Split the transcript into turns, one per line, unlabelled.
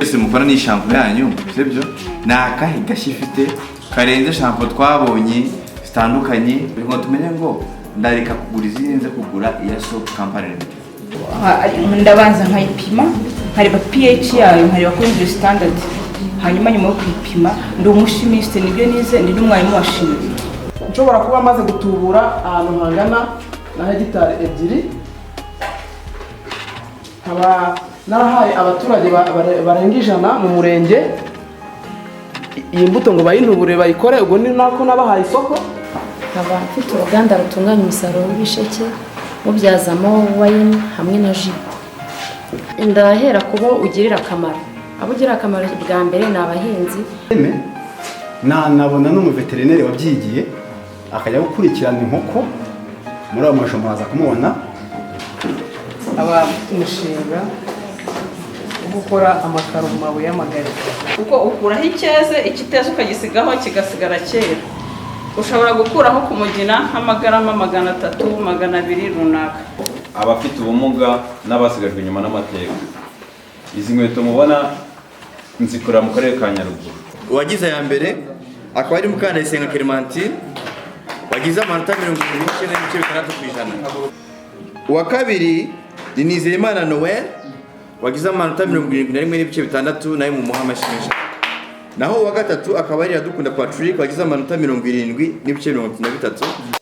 ese mukora ni shampoo yanyu sibyo nakahe gashifite karenze shampoo twabonye zitandukanye ngo tumenye ngo ndareka kugura izinze kugura iya Soap Company.
Ndabanza nkayipima nkareba pH yayo nkareba ko iri standard, hanyuma nyuma yo kwipima ndi umushimiste nibyo nize ndi n'umwarimu wa shimi.
Nshobora kuba maze gutubura ahantu hangana na hegitari 2 nkaba narahaye abaturage barenga 100 mu murenge iyi mbuto ngo bayintubure bayikore, ubwo ni nako nabahaye isoko.
Nkaba mfite uruganda rutunganya umusaruro w'ibisheke mubyazamo wine hamwe na ji. Ndahera kubo ugirira akamaro, abo ugira akamaro bwa mbere ni abahinzi.
Nabona n'umuveterineri wabyigiye akajya gukurikirana inkoko muri abo masho mwaza kumubona.
Aba umushinga wo gukora amakaro mu mabuye y'amagari,
kuko ukuraho icyeze ikiteze ukagisigaho kigasigara kera. Ushobora gukuraho kumugina nk'amagarama 300 200 runaka.
Abafite ubumuga n'abasigajwe inyuma n'amateka, izi nkweto mubona nzikora mu karere ka Nyaruguru.
Uwagize ya mbere akaba ari Mukandayisenga Clementine wagize amanota 79.6%. Uwa kabiri ni Nizeyimana Noel wagize amanota 71.6% nayo mu muhamashimisha. Naho uwa gatatu akaba ari Iradukunda Patrick wagize amanota 70.63%.